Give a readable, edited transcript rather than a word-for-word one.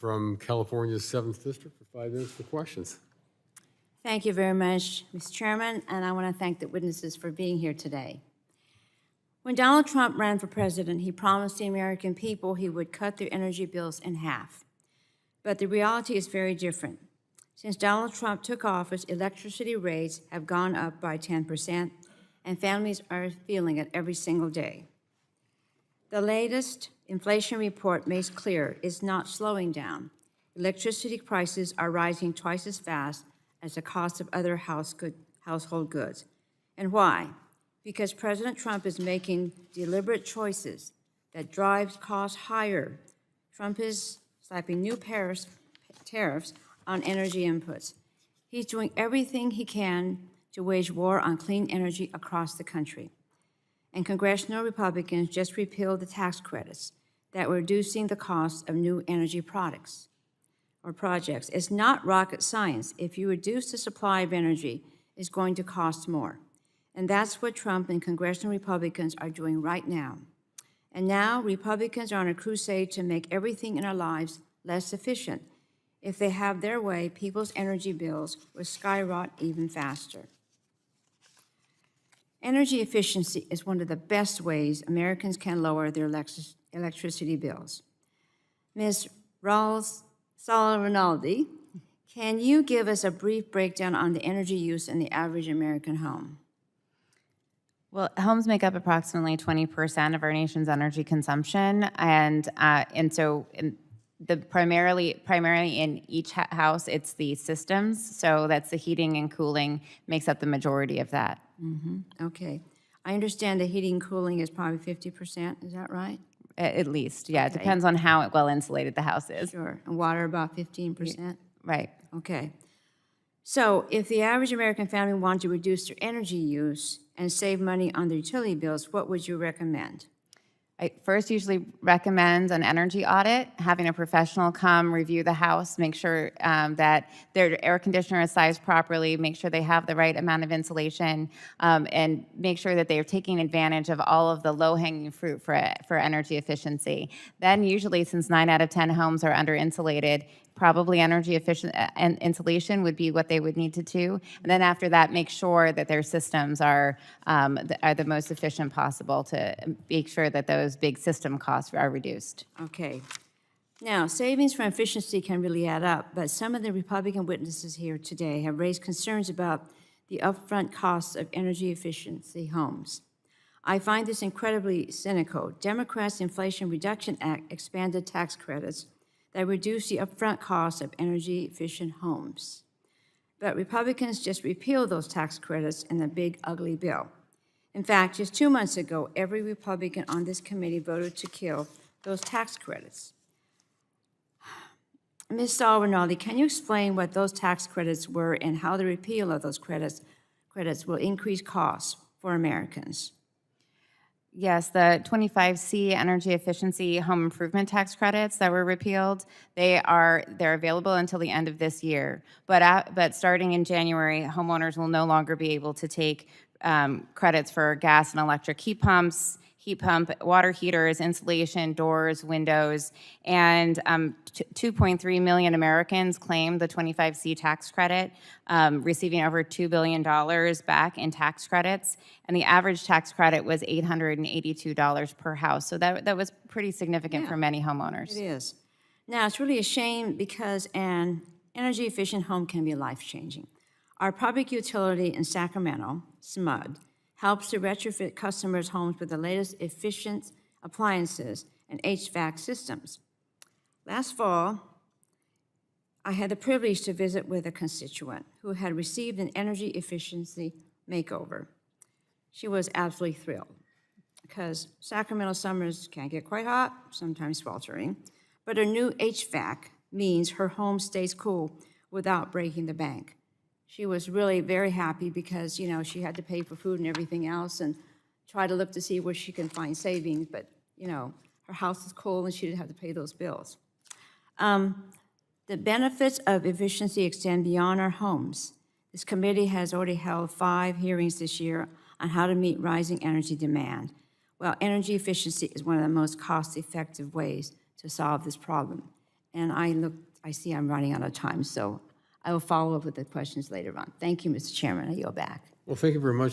from California's 7th District for 5 minutes for questions. Thank you very much, Mr. Chairman, and I want to thank the witnesses for being here today. When Donald Trump ran for president, he promised the American people he would cut their energy bills in half. But the reality is very different. Since Donald Trump took office, electricity rates have gone up by 10%, and families are feeling it every single day. The latest inflation report makes clear it's not slowing down. Electricity prices are rising twice as fast as the cost of other household goods. And why? Because President Trump is making deliberate choices that drive costs higher. Trump is slapping new tariffs on energy inputs. He's doing everything he can to wage war on clean energy across the country. And Congressional Republicans just repealed the tax credits that were reducing the cost of new energy products or projects. It's not rocket science. If you reduce the supply of energy, it's going to cost more. And that's what Trump and Congressional Republicans are doing right now. And now Republicans are on a crusade to make everything in our lives less efficient. If they have their way, people's energy bills will skyrocket even faster. Energy efficiency is one of the best ways Americans can lower their electricity bills. Ms. Rinaldi, can you give us a brief breakdown on the energy use in the average American home? Well, homes make up approximately 20% of our nation's energy consumption, and so primarily in each house, it's the systems. So that's the heating and cooling makes up the majority of that. Mm-hmm. Okay, I understand the heating and cooling is probably 50%. Is that right? At least, yeah. Okay. It depends on how well insulated the house is. Sure, and water about 15%. Right. Okay. So if the average American family wanted to reduce their energy use and save money on their utility bills, what would you recommend? I first usually recommend an energy audit, having a professional come review the house, make sure that their air conditioner is sized properly, make sure they have the right amount of insulation, and make sure that they are taking advantage of all of the low-hanging fruit for energy efficiency. Then usually, since 9 out of 10 homes are under-insulated, probably energy efficient and insulation would be what they would need to do. And then after that, make sure that their systems are the most efficient possible to make sure that those big system costs are reduced. Okay. Now, savings from efficiency can really add up, but some of the Republican witnesses here today have raised concerns about the upfront costs of energy efficiency homes. I find this incredibly cynical. Democrats' Inflation Reduction Act expanded tax credits that reduce the upfront cost of energy-efficient homes. But Republicans just repealed those tax credits in the big, ugly bill. In fact, just 2 months ago, every Republican on this committee voted to kill those tax credits. Ms. Rinaldi, can you explain what those tax credits were and how the repeal of those credits will increase costs for Americans? Yes, the 25C energy efficiency home improvement tax credits that were repealed, they're available until the end of this year. But starting in January, homeowners will no longer be able to take credits for gas and electric heat pumps, heat pump, water heaters, insulation, doors, windows, and 2.3 million Americans claimed the 25C tax credit, receiving over $2 billion back in tax credits, and the average tax credit was $882 per house. So that was pretty significant for many homeowners. It is. Now, it's really a shame because an energy-efficient home can be life-changing. Our public utility in Sacramento, SMUD, helps to retrofit customers' homes with the latest efficient appliances and HVAC systems. Last fall, I had the privilege to visit with a constituent who had received an energy efficiency makeover. She was absolutely thrilled because Sacramento summers can get quite hot, sometimes sweltering, but her new HVAC means her home stays cool without breaking the bank. She was really very happy because, you know, she had to pay for food and everything else and try to look to see where she can find savings, but, you know, her house is cool and she didn't have to pay those bills. The benefits of efficiency extend beyond our homes. This committee has already held 5 hearings this year on how to meet rising energy demand. Well, energy efficiency is one of the most cost-effective ways to solve this problem. And I see I'm running out of time, so I will follow up with the questions later on. Thank you, Mr. Chairman. I yield back. Well, thank you very much.